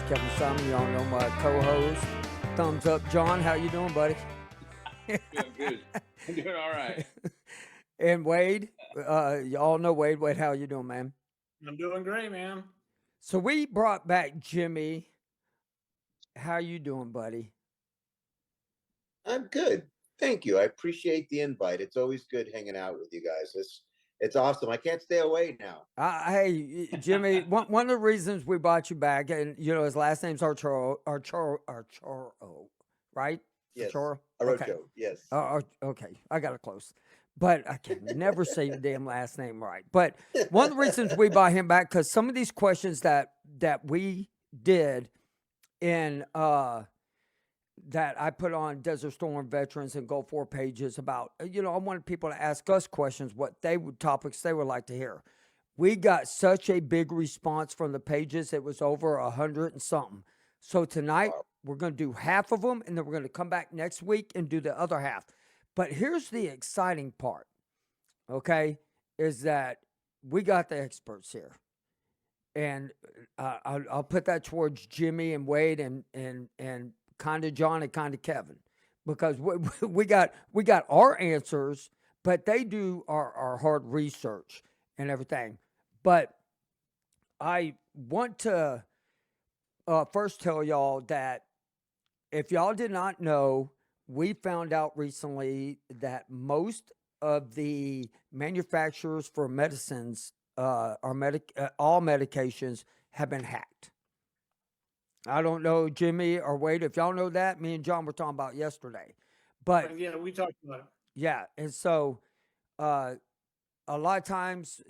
Kevin Simon. Y'all know my co-host. Thumbs up, John. How you doing, buddy? Doing good. I'm doing all right. And Wade, y'all know Wade. Wade, how you doing, man? I'm doing great, man. So we brought back Jimmy. How you doing, buddy? I'm good. Thank you. I appreciate the invite. It's always good hanging out with you guys. It's awesome. I can't stay away now. Hey, Jimmy. One of the reasons we brought you back, and his last name's Archoro, right? Yes. Archoro. Okay. Arocho. Yes. Okay, I got it close, but I can never say the damn last name right. But one of the reasons we brought him back, because some of these questions that we did in that I put on Desert Storm Veterans and Gulf War pages about, I wanted people to ask us questions, topics they would like to hear. We got such a big response from the pages; it was over 100 and something. So tonight we're going to do half of them, and then we're going to come back next week and do the other half. But here's the exciting part, okay, is that we got the experts here. And I'll put that towards Jimmy and Wade and kind of John and kind of Kevin, because we got our answers, but they do our hard research and everything. But I want to first tell y'all that if y'all did not know, we found out recently that most of the manufacturers for medicines, all medications, have been hacked. I don't know, Jimmy or Wade, if y'all know that. Me and John were talking about yesterday. But yeah, we talked about it. Yeah, and so a lot of times,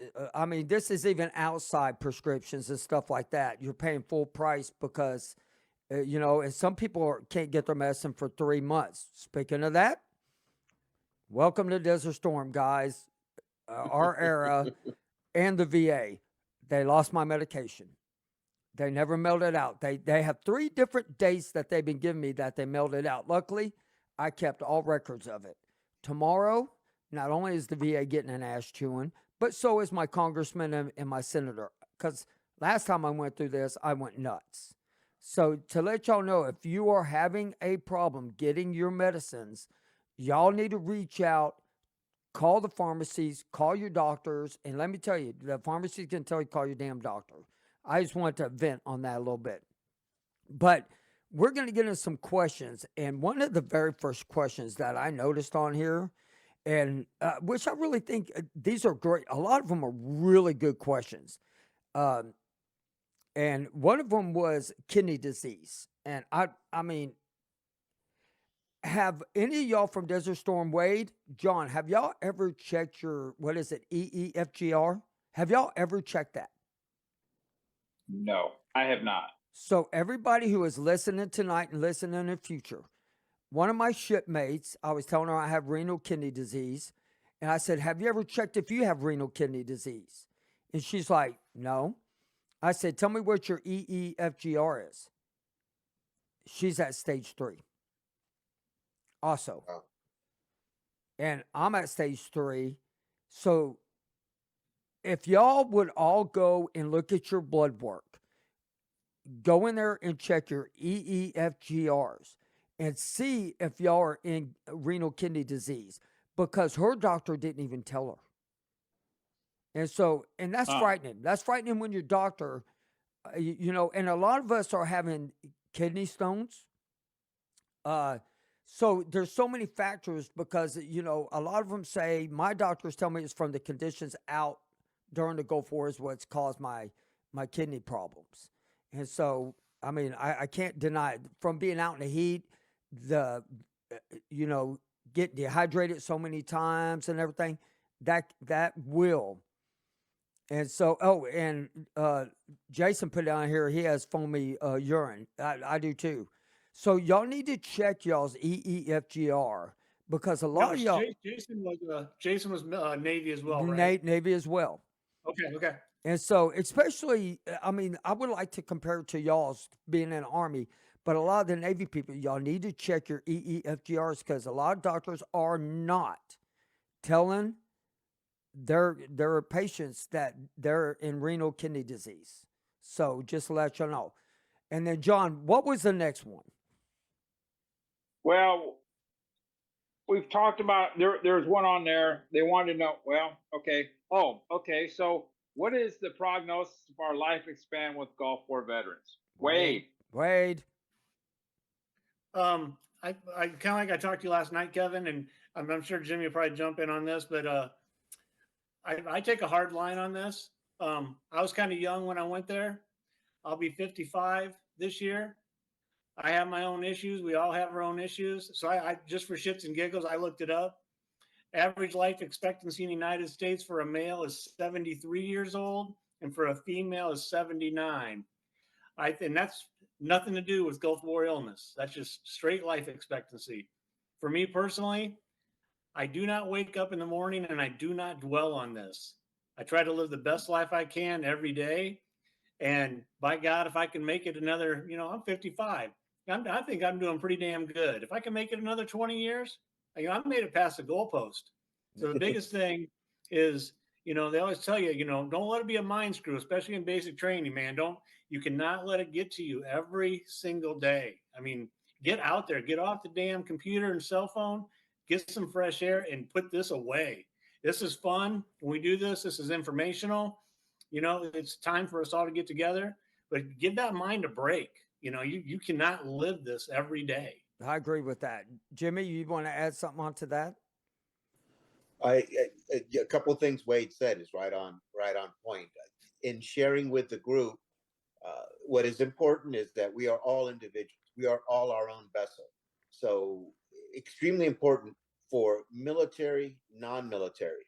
this is even outside prescriptions and stuff like that. You're paying full price because, and some people can't get their medicine for 3 months. Speaking of that, welcome to Desert Storm, guys. Our era and the VA. They lost my medication. They never mailed it out. They have 3 different dates that they've been giving me that they mailed it out. Luckily, I kept all records of it. Tomorrow, not only is the VA getting an ass chewing, but so is my congressman and my senator. Because last time I went through this, I went nuts. So to let y'all know, if you are having a problem getting your medicines, y'all need to reach out, call the pharmacies, call your doctors, and let me tell you, the pharmacies can tell you call your damn doctor. I just want to vent on that a little bit. But we're going to get into some questions. And one of the very first questions that I noticed on here, and which I really think these are great. A lot of them are really good questions. And one of them was kidney disease. And I mean, have any of y'all from Desert Storm, Wade, John, have y'all ever checked your, what is it, EEFGR? Have y'all ever checked that? No, I have not. So everybody who is listening tonight and listening in the future, one of my shipmates, I was telling her I have renal kidney disease. And I said, have you ever checked if you have renal kidney disease? And she's like, no. I said, tell me what your EEFGR is. She's at stage 3. Also. Wow. And I'm at stage 3. So if y'all would all go and look at your blood work, go in there and check your EEFGRs and see if y'all are in renal kidney disease, because her doctor didn't even tell her. And so, and that's frightening. That's frightening when your doctor, and a lot of us are having kidney stones. So there's so many factors because, a lot of them say, my doctors tell me it's from the conditions out during the Gulf War is what's caused my kidney problems. And so, I can't deny it. From being out in the heat, get dehydrated so many times and everything, that will. And so, and Jason put down here, he has foamy urine. I do too. So y'all need to check y'all's EEFGR, because a lot of y'all. Jason was Navy as well, right? Navy as well. Okay. And so, especially, I would like to compare it to y'all's being in the Army, but a lot of the Navy people, y'all need to check your EEFGRs, because a lot of doctors are not telling their patients that they're in renal kidney disease. So just to let you know. And then John, what was the next one? Well, we've talked about there's one on there. They wanted to know, well, okay. Oh, okay. So what is the prognosis of our life expand with Gulf War veterans? Wade. Wade. I kind of like I talked to you last night, Kevin, and I'm sure Jimmy will probably jump in on this, but I take a hard line on this. I was kind of young when I went there. I'll be 55 this year. I have my own issues. We all have our own issues. So I just for shits and giggles, I looked it up. Average life expectancy in the United States for a male is 73 years old, and for a female is 79. And that's nothing to do with Gulf War illness. That's just straight life expectancy. For me personally, I do not wake up in the morning and I do not dwell on this. I try to live the best life I can every day. And by God, if I can make it another, I'm 55. I think I'm doing pretty damn good. If I can make it another 20 years, I've made it past the goalpost. So the biggest thing is, they always tell you, don't let it be a mind screw, especially in basic training, man. You cannot let it get to you every single day. I mean, get out there, get off the damn computer and cell phone, get some fresh air and put this away. This is fun. When we do this, this is informational. It's time for us all to get together, but give that mind a break. You cannot live this every day. I agree with that. Jimmy, you want to add something onto that? A couple of things Wade said is right on point. In sharing with the group, what is important is that we are all individuals. We are all our own vessel. So extremely important for military, non-military.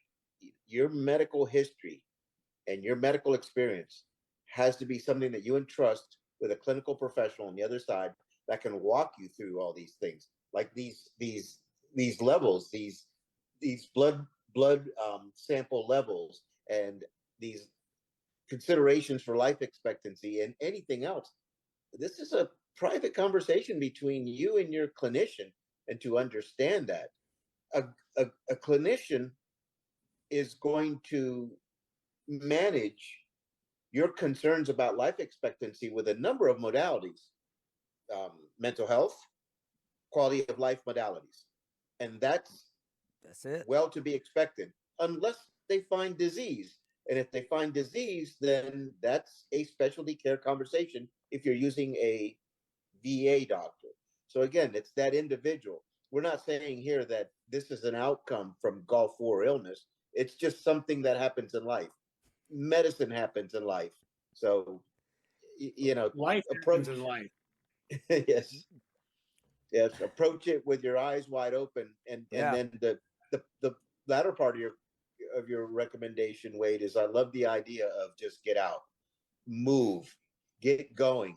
Your medical history and your medical experience has to be something that you entrust with a clinical professional on the other side that can walk you through all these things, like these levels, these blood sample levels, and these considerations for life expectancy and anything else. This is a private conversation between you and your clinician, and to understand that a clinician is going to manage your concerns about life expectancy with a number of modalities, mental health, quality of life modalities. And that's it. Well to be expected, unless they find disease. And if they find disease, then that's a specialty care conversation if you're using a VA doctor. So again, it's that individual. We're not saying here that this is an outcome from Gulf War illness. It's just something that happens in life. Medicine happens in life. So, life happens in life. Yes. Approach it with your eyes wide open, and then the latter part of your recommendation, Wade, is I love the idea of just get out, move, get going.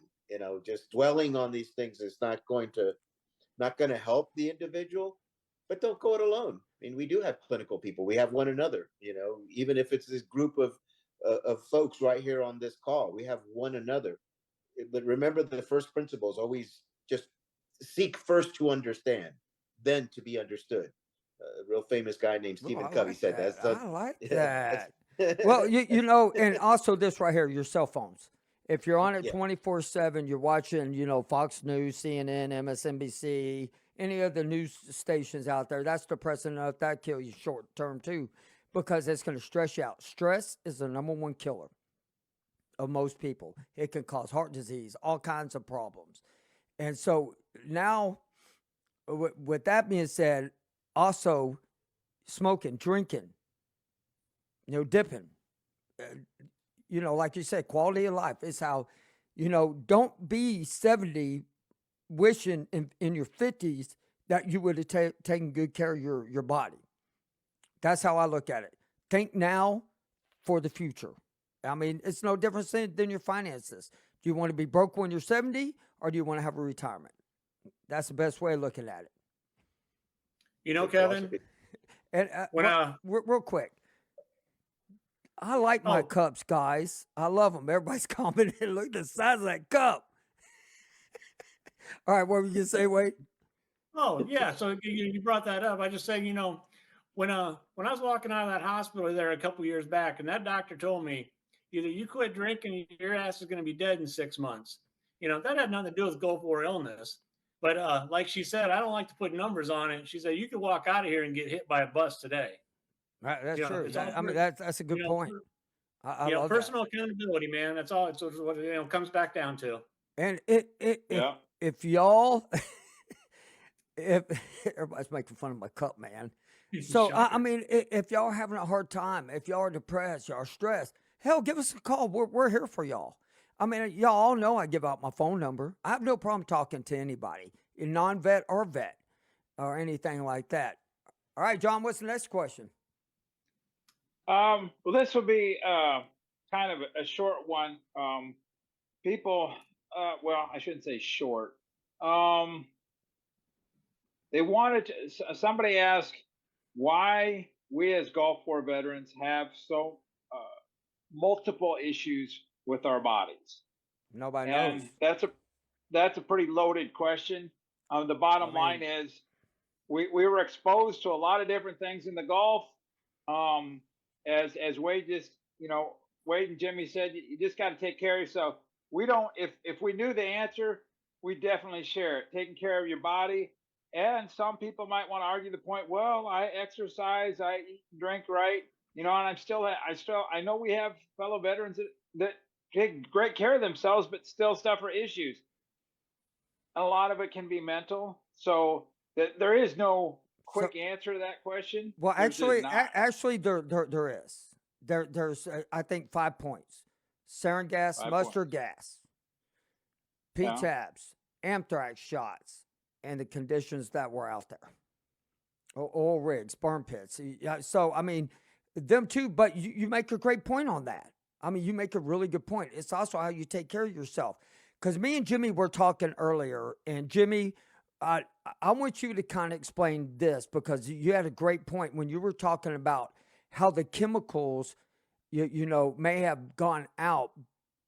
Just dwelling on these things is not going to help the individual, but don't go it alone. I mean, we do have clinical people. We have one another. Even if it's this group of folks right here on this call, we have one another. But remember, the first principle is always just seek first to understand, then to be understood. A real famous guy named Stephen Covey said that. So, I like that. Well, and also this right here, your cell phones. If you're on it 24/7, you're watching, Fox News, CNN, MSNBC, any of the news stations out there, that's depressing enough. That kill you short term too, because it's going to stress you out. Stress is the number one killer of most people. It can cause heart disease, all kinds of problems. And so now, with that being said, also smoking, drinking, dipping, like you said, quality of life is how, don't be 70 wishing in your 50s that you would have taken good care of your body. That's how I look at it. Think now for the future. I mean, it's no different than your finances. Do you want to be broke when you're 70, or do you want to have a retirement? That's the best way of looking at it. Kevin, and real quick, I like my cups, guys. I love them. Everybody's commenting. Look at the size of that cup. All right, what were you going to say, Wade? Oh, yeah. So you brought that up. I just say, when I was walking out of that hospital there a couple years back, and that doctor told me, either you quit drinking, your ass is going to be dead in 6 months. that had nothing to do with Gulf War illness. But like she said, I don't like to put numbers on it. She said, you could walk out of here and get hit by a bus today. Right, that's true. It's all I mean, that's a good you know, point. I love that. personal accountability, man. That's all. It's what it comes back down to. And Yeah. if y'all, if everybody's making fun of my cup, man. So I Shocker. mean, if y'all are having a hard time, if y'all are depressed, y'all are stressed, hell, give us a call. We're here for y'all. I mean, y'all all know I give out my phone number. I have no problem talking to anybody, non-vet or vet, or anything like that. All right, John, what's the next question? Well, this will be kind of a short one. People, well, I shouldn't say short. They wanted to, somebody asked why we as Gulf War veterans have so multiple issues with our bodies. Nobody And knows. that's a pretty loaded question. The bottom line is we were exposed to a lot of different things in the Gulf. As Wade just, Wade and Jimmy said, you just got to take care of yourself. We don't, if we knew the answer, we definitely share it. Taking care of your body. And some people might want to argue the point, well, I exercise, I eat and drink right, and I know we have fellow veterans that take great care of themselves, but still suffer issues. And a lot of it can be mental. So there is no quick answer to that question. Well, There's just actually, not. there is. There's I think 5 points: sarin gas, 5 mustard points. gas, Yeah. P-tabs, anthrax shots, and the conditions that were out there. Oil rigs, burn pits. Yeah, so I mean, them too. But you make a great point on that. I mean, you make a really good point. It's also how you take care of yourself. Because me and Jimmy were talking earlier, and Jimmy, I want you to kind of explain this because you had a great point when you were talking about how the chemicals, may have gone out,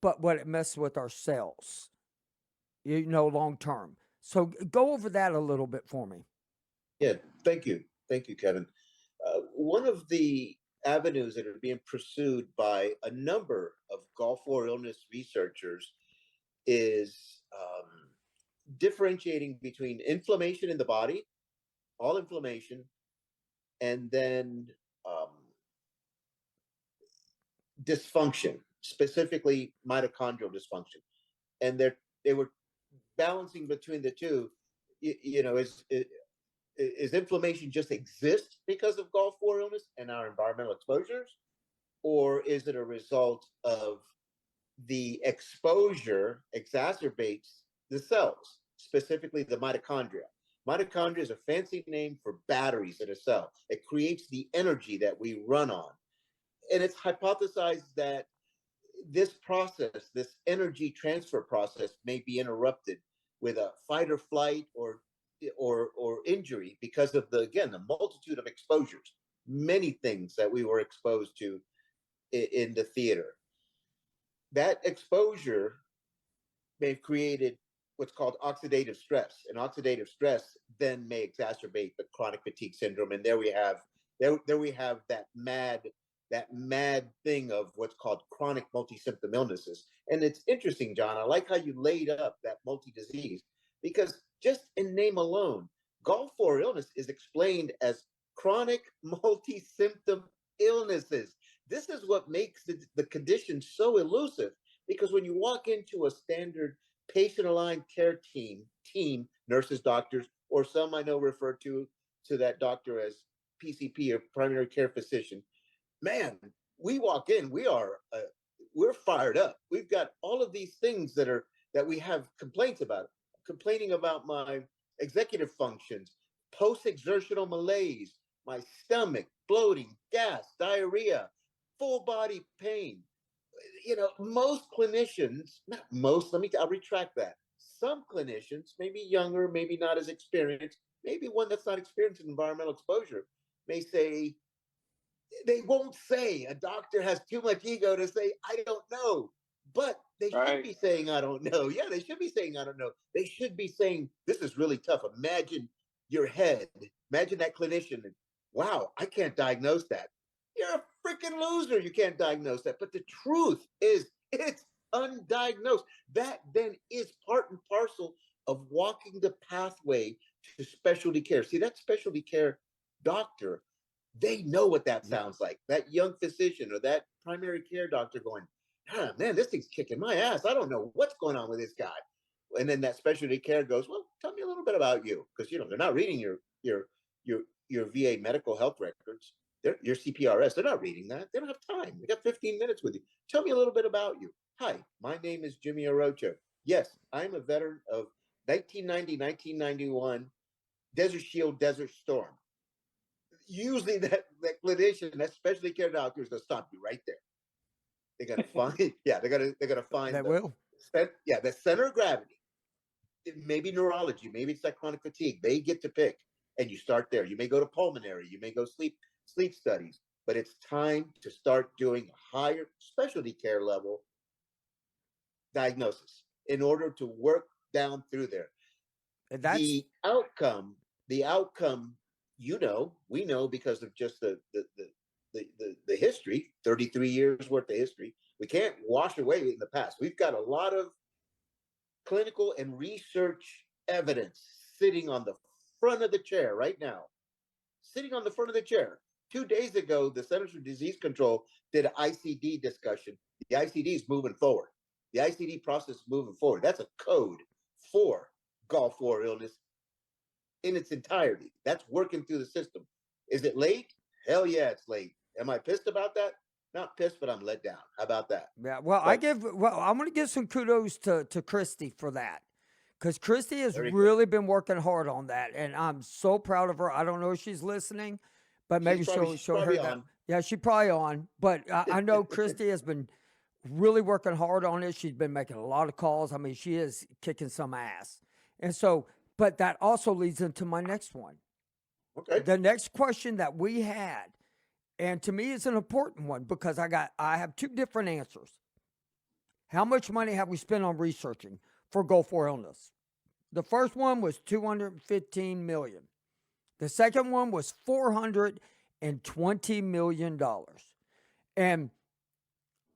but what it messes with our cells, long term. So go over that a little bit for me. Yeah, thank you, Kevin. One of the avenues that are being pursued by a number of Gulf War illness researchers is differentiating between inflammation in the body, all inflammation, and then dysfunction, specifically mitochondrial dysfunction. And they were balancing between the two. Is inflammation just exist because of Gulf War illness and our environmental exposures? Or is it a result of the exposure exacerbates the cells, specifically the mitochondria? Mitochondria is a fancy name for batteries in a cell. It creates the energy that we run on. And it's hypothesized that this process, this energy transfer process, may be interrupted with a fight or flight or injury because of the multitude of exposures, many things that we were exposed to in the theater. That exposure may have created what's called oxidative stress, and oxidative stress then may exacerbate the chronic fatigue syndrome. And there we have that mad thing of what's called chronic multi-symptom illnesses. And it's interesting, John, I like how you laid up that multi-disease, because just in name alone, Gulf War illness is explained as chronic multi-symptom illnesses. This is what makes the condition so elusive, because when you walk into a standard patient-aligned care team, nurses, doctors, or some I know refer to that doctor as PCP or primary care physician, man, we walk in, we're fired up. We've got all of these things that we have complaints about. Complaining about my executive functions, post-exertional malaise, my stomach, bloating, gas, diarrhea, full body pain. Most clinicians, not most, I'll retract that. Some clinicians, maybe younger, maybe not as experienced, maybe one that's not experienced in environmental exposure, may say, they won't say, a doctor has too much ego to say, I don't know. But they should be saying, I don't know. Yeah, they should be saying, I don't know. They should be saying, this is really tough. Imagine your head. Imagine that clinician. And, wow, I can't diagnose that. You're a freaking loser. You can't diagnose that. But the truth is, it's undiagnosed. That then is part and parcel of walking the pathway to specialty care. See, that specialty care doctor, they know what that sounds like. That young physician or that primary care doctor going, ah, man, this thing's kicking my ass. I don't know what's going on with this guy. And then that specialty care goes, well, tell me a little bit about you, because they're not reading your VA medical health records. Your CPRS, they're not reading that. They don't have time. We got 15 minutes with you. Tell me a little bit about you. Hi, my name is Jimmy Orocho. Yes, I'm a veteran of 1990, 1991 Desert Shield, Desert Storm. Usually that clinician, that specialty care doctor is going to stop you right there. They're going to find, they're going to find the center of gravity. It may be neurology, maybe it's that chronic fatigue. They get to pick, and you start there. You may go to pulmonary, you may go sleep studies, but it's time to start doing higher specialty care level diagnosis in order to work down through there. The outcome, we know because of just the history, 33 years worth of history. We can't wash away in the past. We've got a lot of clinical and research evidence sitting on the front of the chair right now. Sitting on the front of the chair. 2 days ago, the Centers for Disease Control did an ICD discussion. The ICD is moving forward. The ICD process is moving forward. That's a code for Gulf War illness in its entirety. That's working through the system. Is it late? Hell yeah, it's late. Am I pissed about that? Not pissed, but I'm let down. How about that? Yeah, well, I'm going to give some kudos to Christy for that, because Christy has really been working hard on that, and I'm so proud of her. I don't know if she's listening, but maybe she'll hear that. Yeah, she's probably on, but I know Christy has been really working hard on it. She's been making a lot of calls. I mean, she is kicking some ass. And so, but that also leads into my next one. Okay. The next question that we had, and to me it's an important one because I have two different answers. How much money have we spent on researching for Gulf War illness? The first one was $215 million. The second one was $420 million. And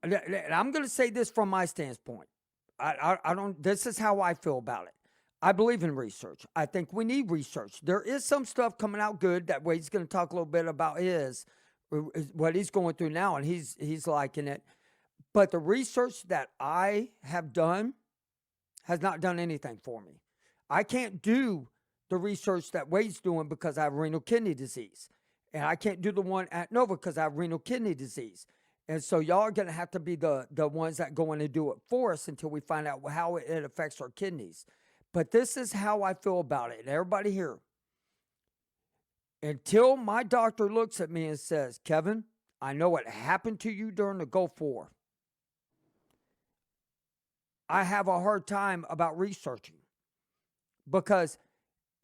I'm going to say this from my standpoint. I don't, this is how I feel about it. I believe in research. I think we need research. There is some stuff coming out good that Wade's going to talk a little bit about what he's going through now, and he's liking it. But the research that I have done has not done anything for me. I can't do the research that Wade's doing because I have renal kidney disease. And I can't do the one at Nova because I have renal kidney disease. And so y'all are going to have to be the ones that go in and do it for us until we find out how it affects our kidneys. But this is how I feel about it. And everybody here, until my doctor looks at me and says, Kevin, I know what happened to you during the Gulf War, I have a hard time about researching, because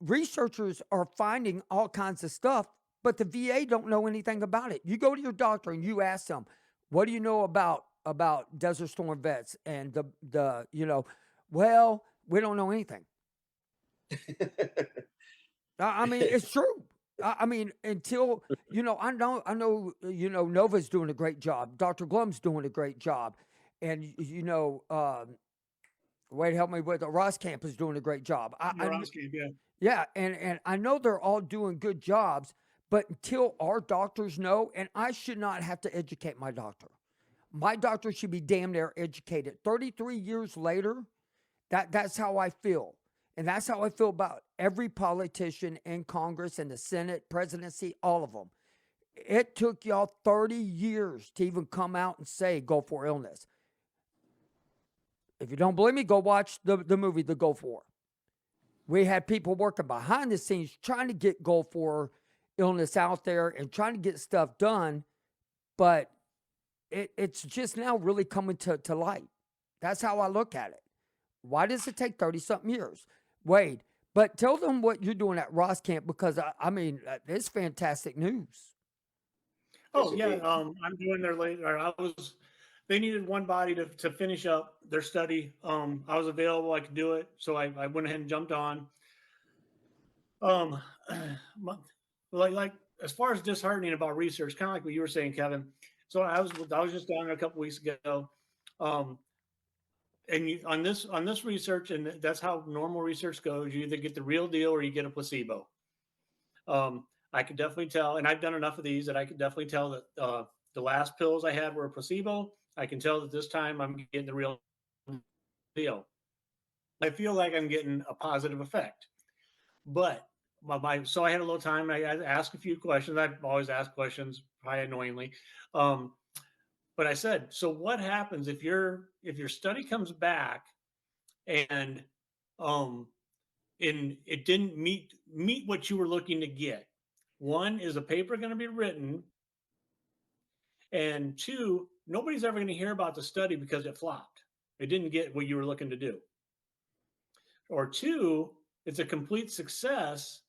researchers are finding all kinds of stuff, but the VA don't know anything about it. You go to your doctor and you ask them, what do you know about Desert Storm vets? And well, we don't know anything. I mean, it's true. I mean, until, I know, Nova's doing a great job. Dr. Glum's doing a great job. And, Wade, help me with it. Ross Camp is doing a great job. Ross Camp, yeah. Yeah, and I know they're all doing good jobs, but until our doctors know, and I should not have to educate my doctor. My doctor should be damn near educated. 33 years later, that's how I feel. And that's how I feel about every politician in Congress and the Senate, presidency, all of them. It took y'all 30 years to even come out and say Gulf War illness. If you don't believe me, go watch the movie, The Gulf War. We had people working behind the scenes trying to get Gulf War illness out there and trying to get stuff done, but it's just now really coming to light. That's how I look at it. Why does it take 30-something years? Wade, but tell them what you're doing at Ross Camp, because, I mean, it's fantastic news. Oh, yeah, I'm doing their they needed one body to finish up their study. I was available, I could do it, so I went ahead and jumped on. Like as far as disheartening about research, kind of like what you were saying, Kevin. So I was just down there a couple weeks ago. and on this research, and that's how normal research goes. You either get the real deal or you get a placebo. I could definitely tell, and I've done enough of these that I could definitely tell that the last pills I had were a placebo. I can tell that this time I'm getting the real deal. I feel like I'm getting a positive effect, but so I had a little time. I asked a few questions. I've always asked questions, probably annoyingly. But I said, so what happens if your study comes back and it didn't meet what you were looking to get? One, is a paper going to be written? And two, nobody's ever going to hear about the study because it flopped. It didn't get what you were looking to do. Or two, it's a complete success,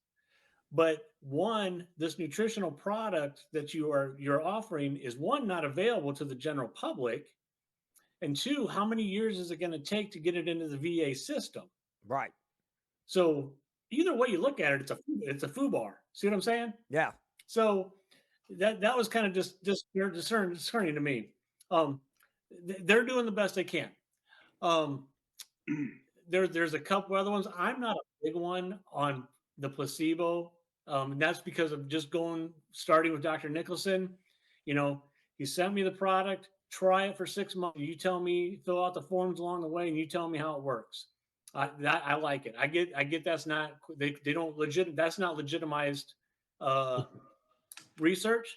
but one, this nutritional product that you're offering is, one, not available to the general public, and two, how many years is it going to take to get it into the VA system? Right. So either way you look at it, it's a foobar. See what I'm saying? Yeah. So that was kind of just discerning to me. They're doing the best they can. There's a couple other ones. I'm not a big one on the placebo. And that's because of just starting with Dr. Nicholson. You know, he sent me the product, try it for 6 months. You tell me, fill out the forms along the way, and you tell me how it works. I like it. I get that's not, they don't that's not legitimized research.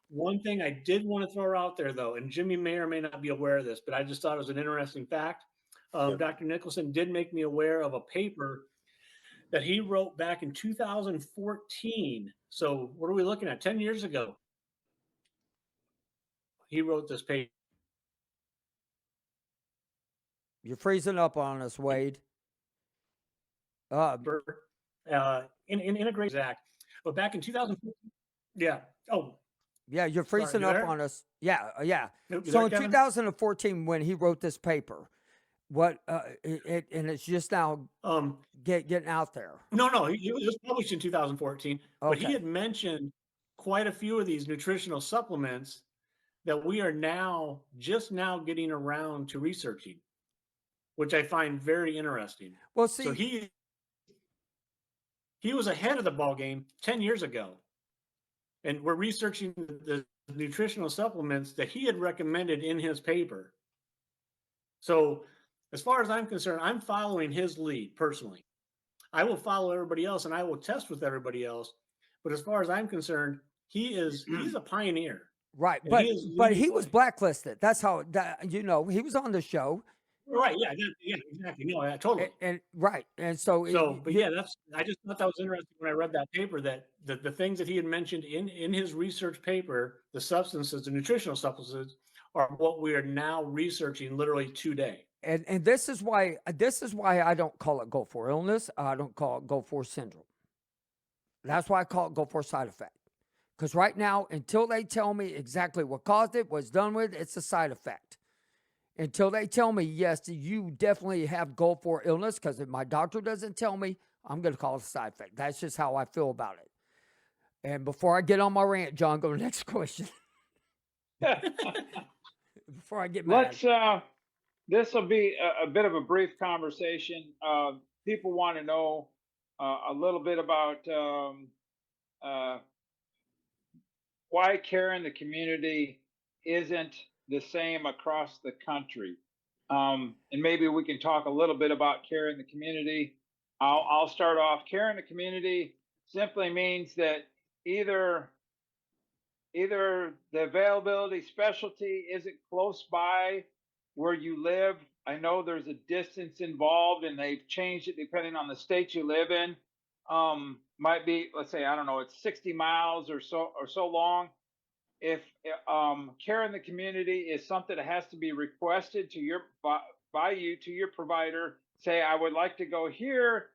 One thing I did want to throw out there, though, and Jimmy may or may not be aware of this, but I just thought it was an interesting fact. Dr. Nicholson did make me aware of a paper that he wrote back in 2014. So what are we looking at? 10 years ago. He wrote this paper. You're freezing up on us, Wade. In a great exact. But back in 2014, yeah. Oh, yeah, you're freezing sorry, up on us. Yeah, yeah. So in Kevin? 2014, when he wrote this paper, what and it's just now getting out there. No, it was published in 2014, but he Okay. had mentioned quite a few of these nutritional supplements that we are just now getting around to researching, which I find very interesting. Well, see, so he was ahead of the ball game 10 years ago, and we're researching the nutritional supplements that he had recommended in his paper. So as far as I'm concerned, I'm following his lead personally. I will follow everybody else and I will test with everybody else. But as far as I'm concerned, he's a pioneer. right. And But he was blacklisted. That's how he was on the show. Right. Yeah. Exactly. No, totally. And right. And so yeah, I just thought that was interesting when I read that paper, that the things that he had mentioned in his research paper, the substances, the nutritional substances, are what we are now researching literally today. And this is why I don't call it Gulf War illness. I don't call it Gulf War syndrome. That's why I call it Gulf War side effect. Because right now, until they tell me exactly what caused it, what's done with it, it's a side effect. Until they tell me, yes, you definitely have Gulf War illness, because if my doctor doesn't tell me, I'm going to call it a side effect. That's just how I feel about it. And before I get on my rant, John, go to the next question. Before I get mad. This will be a bit of a brief conversation. People want to know a little bit about why care in the community isn't the same across the country. And maybe we can talk a little bit about care in the community. I'll start off. Care in the community simply means that either the availability specialty isn't close by where you live. I know there's a distance involved and they've changed it depending on the state you live in. Might be, let's say, I don't know, it's 60 miles or so long. If care in the community is something that has to be requested to by you to your provider, say, I would like to go here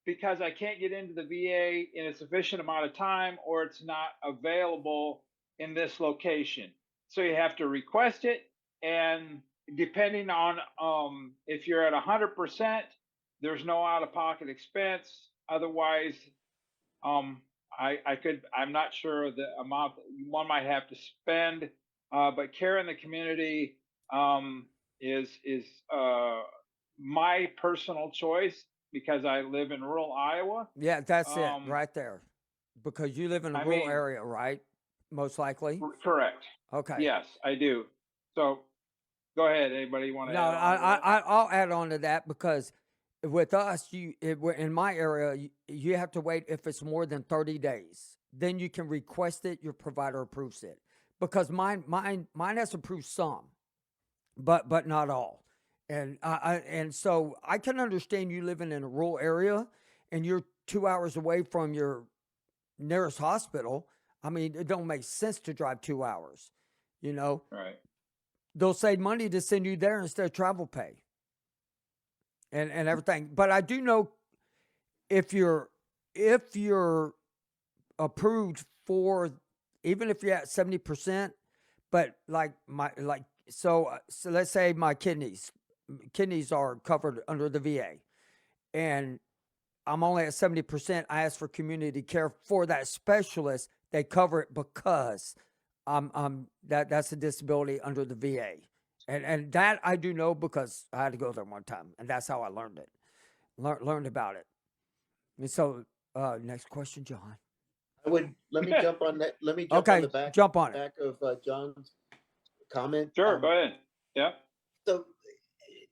because I can't get into the VA in a sufficient amount of time, or it's not available in this location. So you have to request it, and depending on if you're at 100%, there's no out-of-pocket expense. Otherwise, I'm not sure the amount that one might have to spend, but care in the community is my personal choice because I live in rural Iowa. Yeah, that's it Um, right there. Because you live in a I rural mean, area, right? Most likely. correct. Okay. Yes, I do. So go ahead. Anybody want to No, add on to that? I'll add on to that because with us, in my area, you have to wait if it's more than 30 days. Then you can request it. Your provider approves it. Because mine has approved some, but not all. And so I can understand you living in a rural area, and you're 2 hours away from your nearest hospital. I mean, it don't make sense to drive 2 hours. You know, Right. they'll save money to send you there instead of travel pay and everything. But I do know if you're approved for, even if you're at 70%, but so let's say my kidneys are covered under the VA, and I'm only at 70%. I ask for community care for that specialist. They cover it because that's a disability under the VA. And that I do know because I had to go there one time, and that's how I learned it. Learned about it. And so, next question, John. Let me jump on that. Let me jump on Okay, the jump on it. back of John's comment. Sure. Go ahead. Yeah. So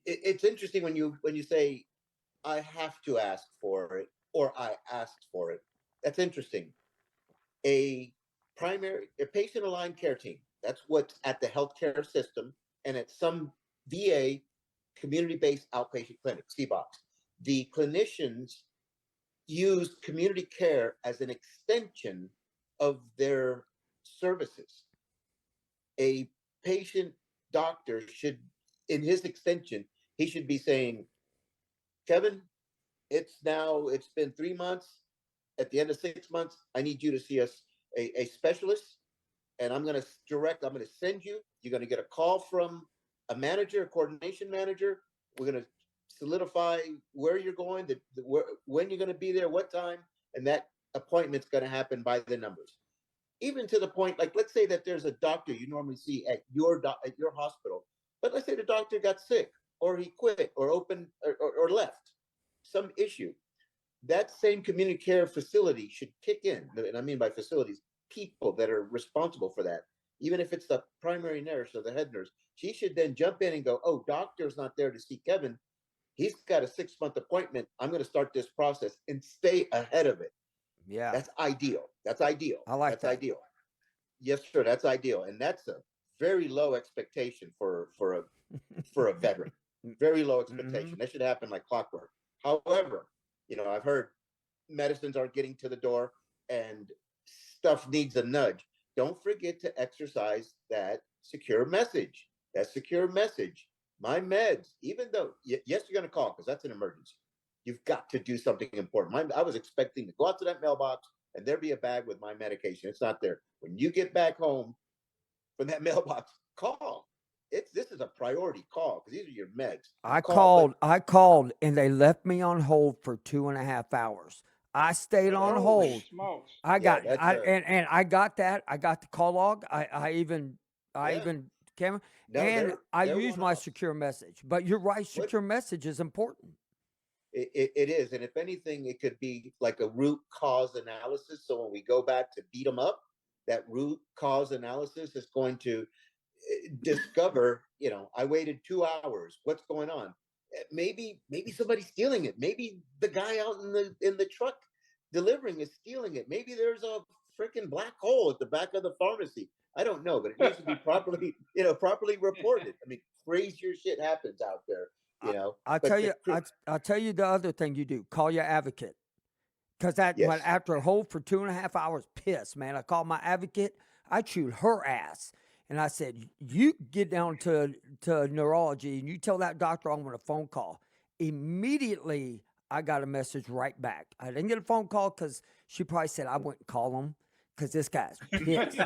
it's interesting when you say I have to ask for it or I asked for it. That's interesting. A patient aligned care team. That's what's at the healthcare system and at some VA community-based outpatient clinic, CBOX. The clinicians use community care as an extension of their services. A patient doctor should, in his extension, he should be saying, Kevin, it's been 3 months. At the end of 6 months, I need you to see a specialist, and I'm going to send you. You're going to get a call from a manager, a coordination manager. We're going to solidify where you're going, when you're going to be there, what time, and that appointment's going to happen by the numbers. Even to the point, like let's say that there's a doctor you normally see at your hospital, but let's say the doctor got sick, or he quit, or or left, some issue. That same community care facility should kick in, and I mean by facilities, people that are responsible for that. Even if it's the primary nurse or the head nurse, she should then jump in and go, "Oh, doctor's not there to see Kevin. He's got a 6-month appointment. I'm going to start this process and stay ahead of it." Yeah, That's ideal. That's ideal. I like That's that. ideal. Yes, sir. That's ideal, and that's a very low expectation for a veteran. Very low expectation. That should happen like clockwork. However, I've heard medicines aren't getting to the door and stuff needs a nudge. Don't forget to exercise that secure message. That secure message. My meds, even though, yes, you're going to call because that's an emergency. You've got to do something important. I was expecting to go out to that mailbox and there be a bag with my medication. It's not there. When you get back home from that mailbox, call. This is a priority call because these are your meds. I called, and they left me on hold for 2.5 hours. I stayed on Holy hold. smokes. I got, that's and I got that. I got the call log. I even came, No, and I they're used my one-offs. secure message. But you're right, secure message is important. It is, and if anything, it could be like a root cause analysis. So when we go back to beat them up, that root cause analysis is going to discover. I waited 2 hours. What's going on? Maybe somebody's stealing it. Maybe the guy out in the truck delivering is stealing it. Maybe there's a freaking black hole at the back of the pharmacy. I don't know, but it needs to be properly reported. I mean, crazier shit happens out there. I'll tell you the other thing you do. Call your advocate. Because Yes. after a hold for 2.5 hours, pissed, man. I called my advocate. I chewed her ass. And I said, you get down to neurology and you tell that doctor I want a phone call. Immediately, I got a message right back. I didn't get a phone call because she probably said I wouldn't call him because this guy's pissed.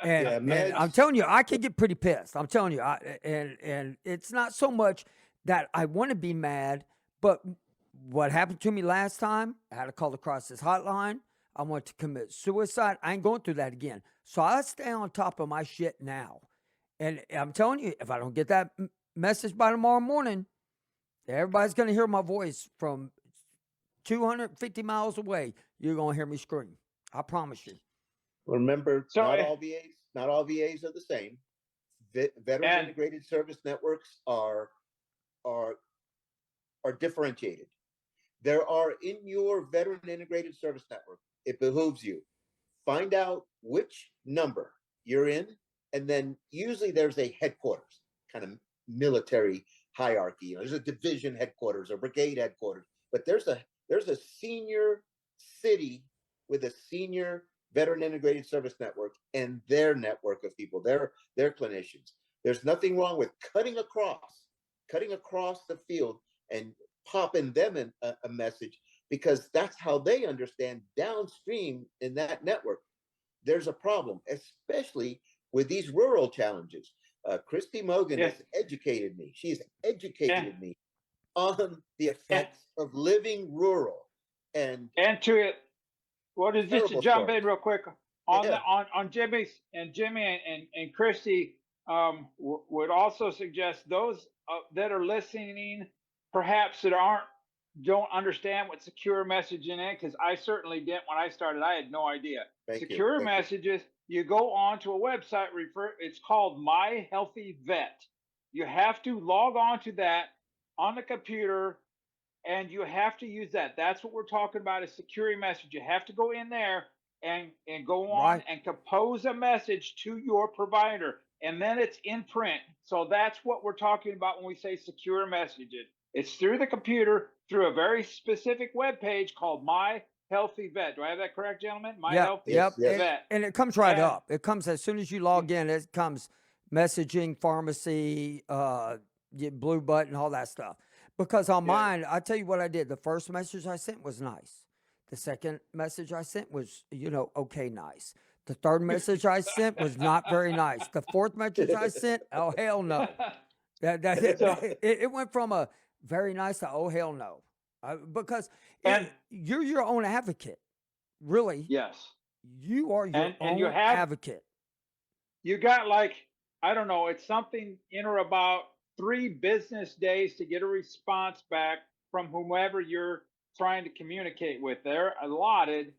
And I'm telling you, I can get pretty pissed. I'm telling you. And it's not so much that I want to be mad, but what happened to me last time, I had to call the crisis hotline. I want to commit suicide. I ain't going through that again. So I stay on top of my shit now. And I'm telling you, if I don't get that message by tomorrow morning, Everybody's going to hear my voice from 250 miles away. You're going to hear me scream. I promise you. Remember, So, not all VAs are the same. Veteran and integrated service networks are differentiated. There are in your veteran integrated service network, it behooves you find out which number you're in, and then usually there's a headquarters, kind of military hierarchy. You know, there's a division headquarters or brigade headquarters, but there's a senior city with a senior veteran integrated service network and their network of people, their clinicians. There's nothing wrong with cutting across the field and popping them in a message, because that's how they understand downstream in that network. There's a problem, especially with these rural challenges. Christy Mogan yes, has educated me. She's and, educated me on the and, effects of living rural and and to it, what is just to terrible jump stories. in real quick on Yeah, Jimmy and Christy, would also suggest those that are listening, perhaps that don't understand what secure messaging is, because I certainly didn't when I started. I had no idea. thank you. Secure Thank you. messages. You go on to a website. It's called My Healthy Vet. You have to log on to that on the computer, and you have to use that. That's what we're talking about, is security message. You have to go in there and go on Right. and compose a message to your provider, and then it's in print. So that's what we're talking about when we say secure messages. It's through the computer, through a very specific web page called My Healthy Vet. Do I have that correct, gentlemen? My Yep. Healthy Yep. Yes. Vet. And it comes right And up. It comes as soon as you log in, it comes messaging, pharmacy, blue button, all that stuff. Because on yeah, mine, I tell you what I did. The first message I sent was nice. The second message I sent was, okay, nice. The third message I sent was not very nice. The fourth message I sent, oh, hell no. so It went from a very nice to, oh, hell no. Because and you're your own advocate. Really, yes, you are your and you own have advocate. you got, like, I don't know, it's something in or about 3 business days to get a response back from whomever you're trying to communicate with. They're allotted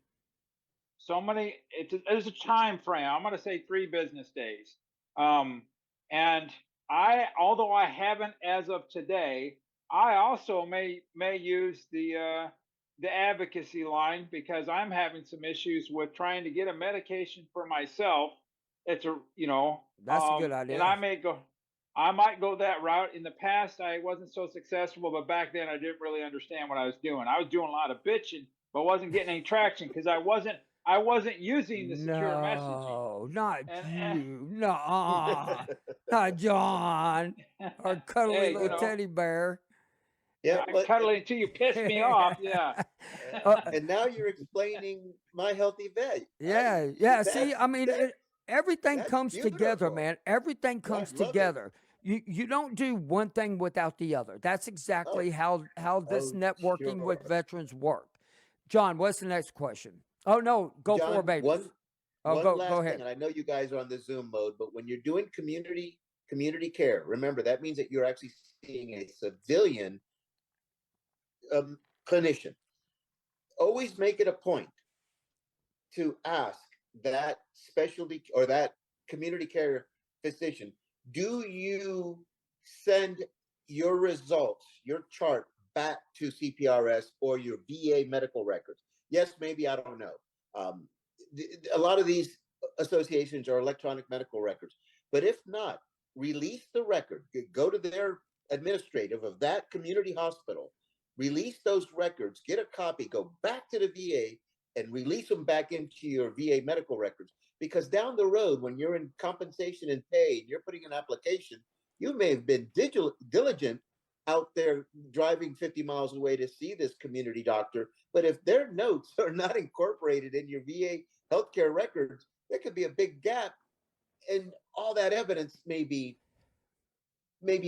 so many. There's a time frame. I'm going to say 3 business days. And although I haven't as of today, I also may use the advocacy line, because I'm having some issues with trying to get a medication for myself. It's That's a good and idea. I might go that route. In the past, I wasn't so successful, but back then I didn't really understand what I was doing. I was doing a lot of bitching, but wasn't getting any traction, because I wasn't using the secure messaging. No, not And you. No, not John, our cuddly hey, little teddy bear. Yeah, I cuddle it until you piss me off. Yeah. and now you're explaining My Healthy Vet. Yeah. See, I mean, everything That's comes together, beautiful. man. Everything I comes love it. together. You don't do one thing without the other. That's exactly Oh, how this networking with sure. veterans work. John, what's the next question? Oh no, go for John, it, babies. Oh, one go last thing, ahead. and I know you guys are on the Zoom mode, but when you're doing community care, remember that means that you're actually seeing a civilian clinician. Always make it a point to ask that specialty or that community care physician, do you send your results, your chart, back to CPRS or your VA medical records? Yes, maybe, I don't know. A lot of these associations are electronic medical records, but if not, release the record. Go to their administrative of that community hospital, release those records, get a copy, go back to the VA and release them back into your VA medical records. Because down the road, when you're in compensation and pay, and you're putting an application, you may have been diligent out there driving 50 miles away to see this community doctor. But if their notes are not incorporated in your VA healthcare records, there could be a big gap, and all that evidence may be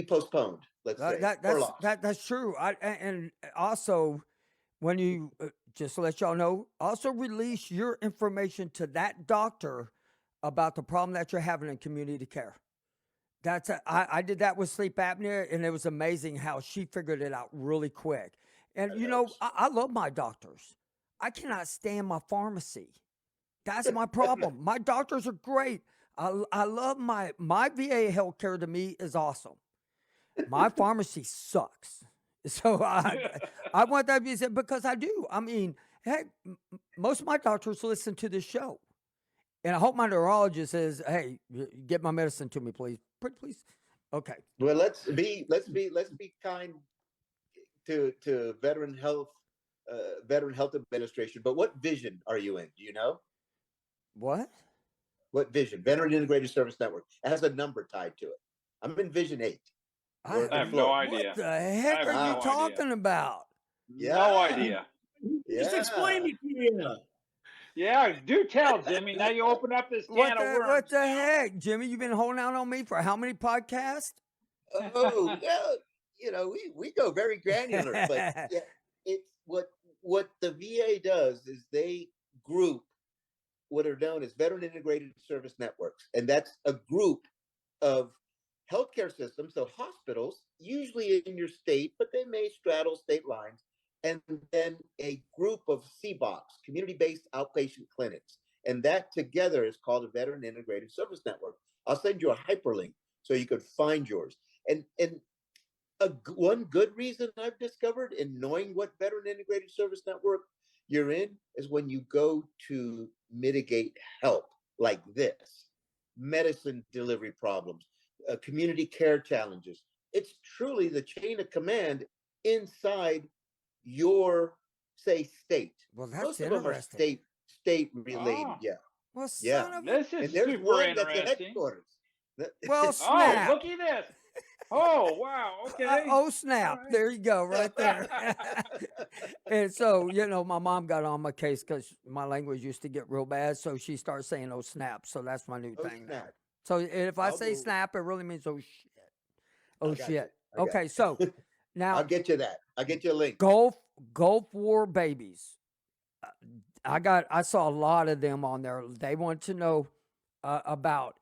postponed, let's say, or lost. That's true. And also, when you just to let y'all know, also release your information to that doctor about the problem that you're having in community care. I did that with sleep apnea, and it was amazing how she figured it out really quick. And That you know, helps. I love my doctors. I cannot stand my pharmacy. That's my problem. My doctors are great. I love my VA healthcare. To me is awesome. My pharmacy sucks. So I want that to be said because I do. I mean, heck, most of my doctors listen to this show. And I hope my neurologist says, "Hey, get my medicine to me, please, please." Okay. Well, let's be kind to Veteran Health Administration. But what vision are you in? Do you know What? what vision? Veteran Integrated Service Network. It has a number tied to it. I'm in Vision 8. We're I in have no Florida. What idea. the I heck have are you no idea. talking about? No Yeah. idea. Just explain Yeah. it to you. Yeah, do tell, Jimmy. Now you open up this can of worms. What the now. heck, Jimmy? You've been holding out on me for how many podcasts? Oh, well, we go very granular, but yeah, it's what the VA does is they group what are known as Veteran Integrated Service Networks, and that's a group of healthcare systems, so hospitals, usually in your state, but they may straddle state lines, and then a group of CBOCs, community-based outpatient clinics, and that together is called a Veteran Integrated Service Network. I'll send you a hyperlink so you could find yours. And one good reason I've discovered in knowing what Veteran Integrated Service Network you're in is when you go to mitigate help like this, medicine delivery problems, community care challenges. It's truly the chain of command inside your, say, state. Well, that's Most of them are interesting. state related. Oh, Yeah, Well, yeah. son of a. this is And there's super one that's the interesting. headquarters. Well, Oh, snap. looky this. Oh, wow. Okay. Oh, snap. All right. There you go, right there. And so, my mom got on my case because my language used to get real bad. So she started saying, oh, snap. So that's my new Oh, thing now. snap. So if I say I'll snap, it really means, oh, shit. Oh, I got shit. you. I got Okay. you. So now, I'll get you that. I'll get you a link. Gulf War babies. I saw a lot of them on there. They want to know about,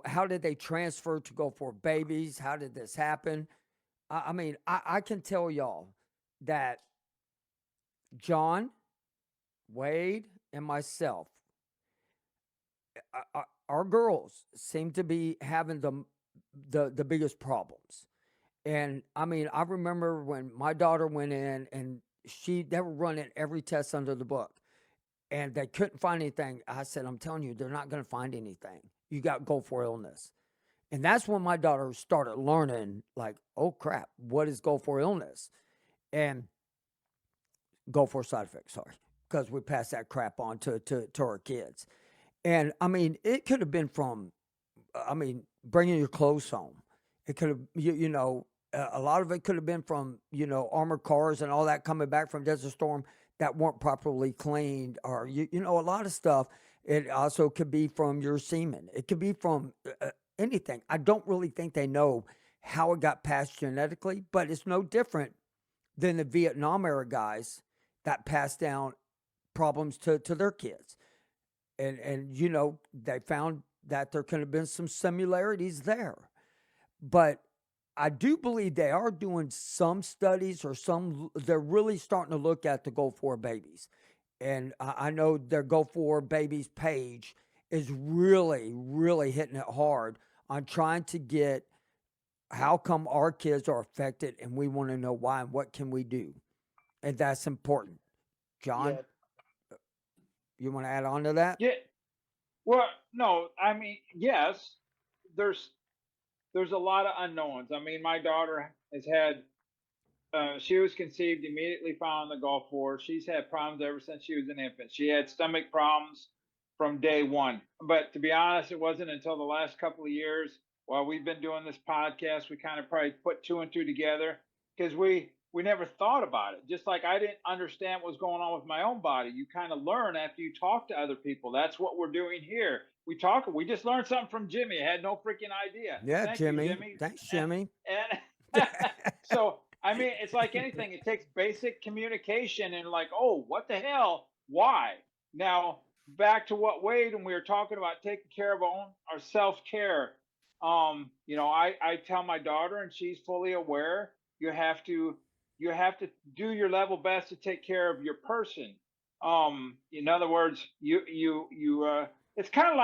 how did they transfer to Gulf War babies? How did this happen? I mean, I can tell y'all that John, Wade, and myself, our girls seem to be having the biggest problems. And I mean, I remember when my daughter went in and they were running every test under the book and they couldn't find anything. I said, I'm telling you, they're not going to find anything. You got Gulf War illness. And that's when my daughter started learning, like, oh crap, what is Gulf War illness? And Gulf War side effects, sorry, because we passed that crap on to our kids. And I mean, it could have been from, bringing your clothes home. It could have, a lot of it could have been from, armored cars and all that coming back from Desert Storm that weren't properly cleaned, or, a lot of stuff. It also could be from your semen. It could be from anything. I don't really think they know how it got passed genetically, but it's no different than the Vietnam era guys that passed down problems to their kids. And they found that there could have been some similarities there. But I do believe they are doing some studies they're really starting to look at the Gulf War babies. And I know their Gulf War babies page is really, really hitting it hard on trying to get how come our kids are affected and we want to know why and what can we do. And that's important. John, Yeah. you want to add on to that? Yeah. Well, no, I mean, yes, there's a lot of unknowns. I mean, my daughter has had she was conceived immediately following the Gulf War. She's had problems ever since she was an infant. She had stomach problems from day one. But to be honest, it wasn't until the last couple of years while we've been doing this podcast, we kind of probably put two and two together because we never thought about it. Just like I didn't understand what was going on with my own body. You kind of learn after you talk to other people. That's what we're doing here. We just learned something from Jimmy. I had no freaking idea. Yeah, Thank Jimmy. you, Jimmy. Thanks, Jimmy. And so I mean, it's like anything. It takes basic communication and like, oh, what the hell? Why? Now, back to what Wade, when we were talking about taking care of our self-care. I tell my daughter, and she's fully aware, you have to do your level best to take care of your person. In other words, it's kind of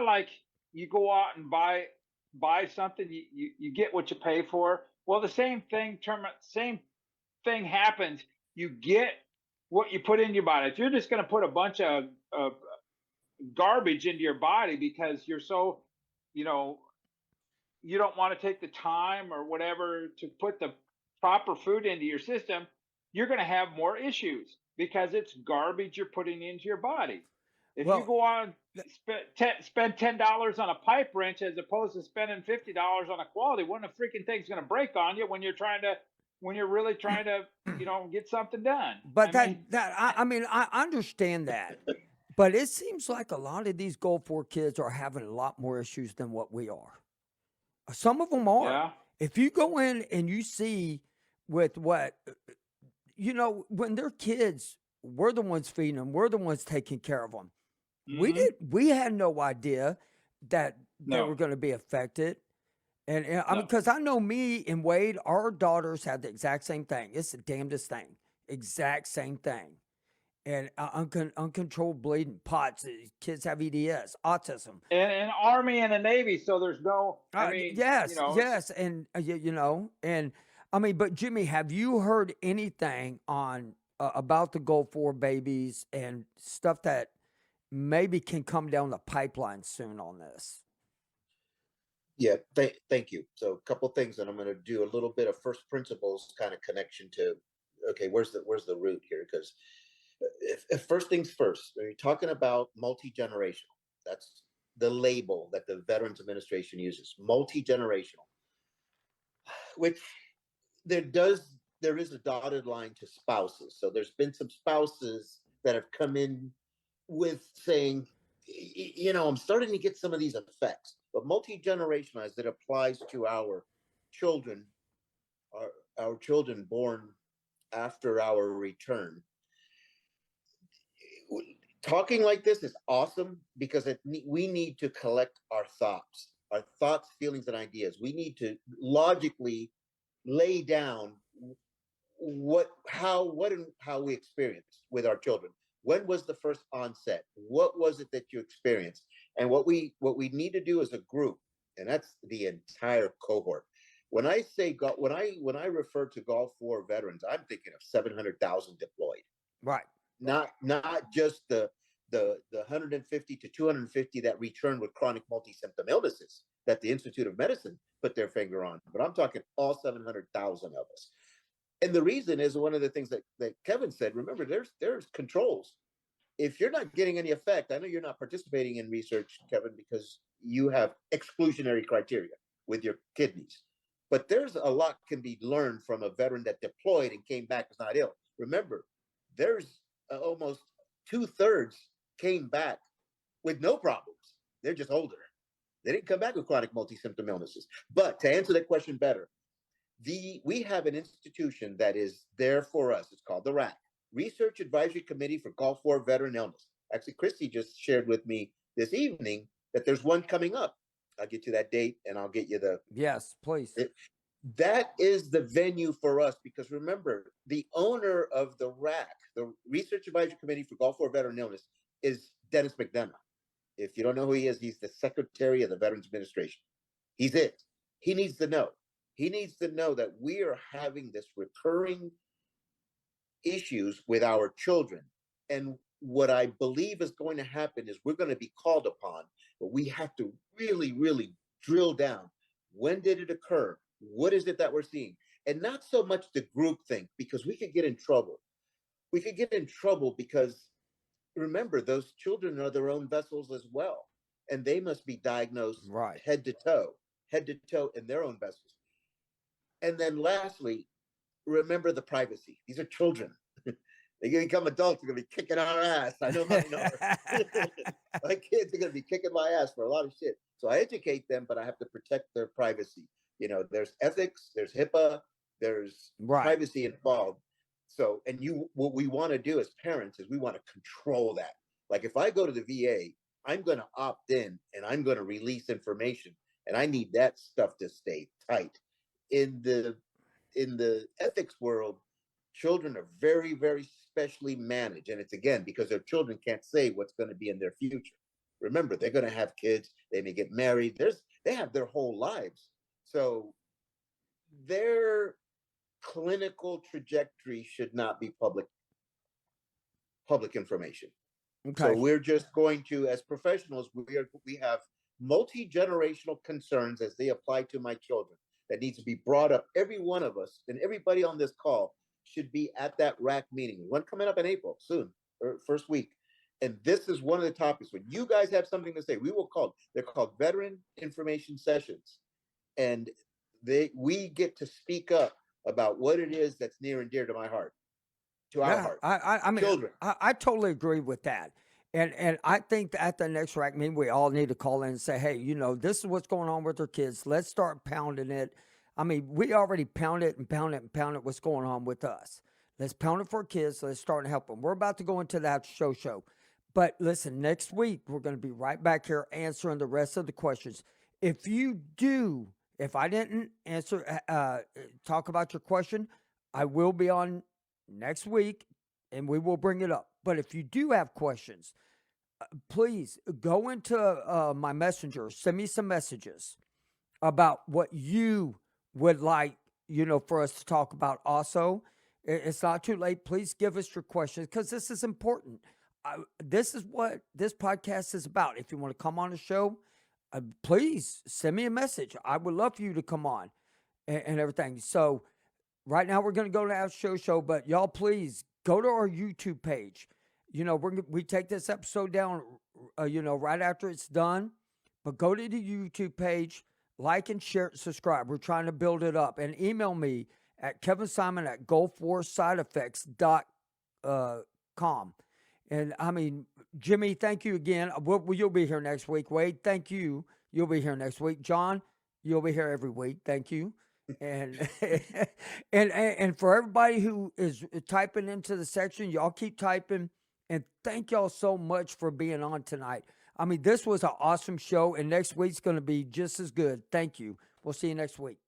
like you go out and buy something, you get what you pay for. Well, the same thing happens. You get what you put in your body. If you're just going to put a bunch of garbage into your body because you're so, you know, you don't want to take the time or whatever to put the proper food into your system, you're going to have more issues because it's garbage you're putting into your body. If you Well, go on spend $10 on a pipe wrench as opposed to spending $50 on a quality, one of the freaking thing's going to break on you when you're really trying to get something done. but I mean, I mean, I understand that, but it seems like a lot of these Gulf War kids are having a lot more issues than what we are. Some of them are. yeah, If you go in and you see with what, when they're kids, we're the ones feeding them, we're the ones taking care of them. mm-hmm. We had no idea that they No, were going to be affected. And I mean, no. because I know me and Wade, our daughters had the exact same thing. It's the damnedest thing, exact same thing. And uncontrolled bleeding, POTS, kids have EDS, autism. And Army and the Navy, so there's no. I mean, Yes, yes, and and I mean, but Jimmy, have you heard anything on about the Gulf War babies and stuff that maybe can come down the pipeline soon on this? Yeah, thank you. So a couple things, and I'm going to do a little bit of first principles kind of connection to, okay, where's the root here? Because if first things first, when you're talking about multi-generational, that's the label that the Veterans Administration uses, multi-generational, which there is a dotted line to spouses. So there's been some spouses that have come in with saying, I'm starting to get some of these effects, but multi-generational as it applies to our children, our children born after our return. Talking like this is awesome because we need to collect our thoughts, feelings, and ideas. We need to logically lay down how we experience with our children. When was the first onset? What was it that you experienced? And what we need to do as a group, and that's the entire cohort. When I say when I refer to Gulf War veterans, I'm thinking of 700,000 deployed. Right. Not just the 150 to 250 that return with chronic multi-symptom illnesses that the Institute of Medicine put their finger on, but I'm talking all 700,000 of us. And the reason is one of the things that Kevin said. Remember, there's controls. If you're not getting any effect, I know you're not participating in research, Kevin, because you have exclusionary criteria with your kidneys. But there's a lot can be learned from a veteran that deployed and came back as not ill. Remember, there's almost 2/3 came back with no problems. They're just older. They didn't come back with chronic multi-symptom illnesses. But to answer that question better, we have an institution that is there for us. It's called the RAC, Research Advisory Committee for Gulf War Veteran Illness. Actually, Christy just shared with me this evening that there's one coming up. I'll get you that date and I'll get you Yes, please. That is the venue for us because remember, the owner of the RAC, the Research Advisory Committee for Gulf War Veteran Illness, is Dennis McDonough. If you don't know who he is, he's the Secretary of the Veterans Administration. He's it. He needs to know. He needs to know that we are having this recurring issues with our children. And what I believe is going to happen is we're going to be called upon, but we have to really, really drill down. When did it occur? What is it that we're seeing? And not so much the group thing, because we could get in trouble. We could get in trouble because remember, those children are their own vessels as well. And they must be diagnosed Right. head to toe in their own vessels. And then lastly, remember the privacy. These are children. They're going to become adults. They're going to be kicking our ass. I know my kids are going to be kicking my ass for a lot of shit. So I educate them, but I have to protect their privacy. There's ethics, there's HIPAA, there's privacy involved. So, and what we want to do as parents is we want to control that. Like if I go to the VA, I'm going to opt in and I'm going to release information and I need that stuff to stay tight. In the ethics world, children are very, very specially managed, and it's again because their children can't say what's going to be in their future. Remember, they're going to have kids, they may get married, they have their whole lives. So their clinical trajectory should not be public information. Okay. So we're just going to, as professionals, we have multi-generational concerns as they apply to my children that needs to be brought up. Every one of us and everybody on this call should be at that RAC meeting. One coming up in April soon, or first week. And this is one of the topics. When you guys have something to say, they're called veteran information sessions. And we get to speak up about what it is that's near and dear to my heart, to our heart. I mean, children. I totally agree with that. And I think that at the next RAC meeting, we all need to call in and say, hey, this is what's going on with our kids. Let's start pounding it. I mean, we already pound it and pound it and pound it. What's going on with us? Let's pound it for our kids. Let's start and help them. We're about to go into that show. But listen, next week, we're going to be right back here answering the rest of the questions. If I didn't answer, talk about your question, I will be on next week and we will bring it up. But if you do have questions, please go into my messenger, send me some messages about what you would like, for us to talk about. Also, it's not too late. Please give us your questions because this is important. This is what this podcast is about. If you want to come on the show, please send me a message. I would love for you to come on and everything. So right now we're going to go to our show, but y'all please go to our YouTube page. We take this episode down, right after it's done, but go to the YouTube page, like and share, subscribe. We're trying to build it up, and email me at kevinsimon@gulfwarsideeffects.com. And I mean, Jimmy, thank you again. You'll be here next week. Wade, thank you. You'll be here next week. John, you'll be here every week. Thank you. And and for everybody who is typing into the section, y'all keep typing. And thank y'all so much for being on tonight. I mean, this was an awesome show, and next week's going to be just as good. Thank you. We'll see you next week.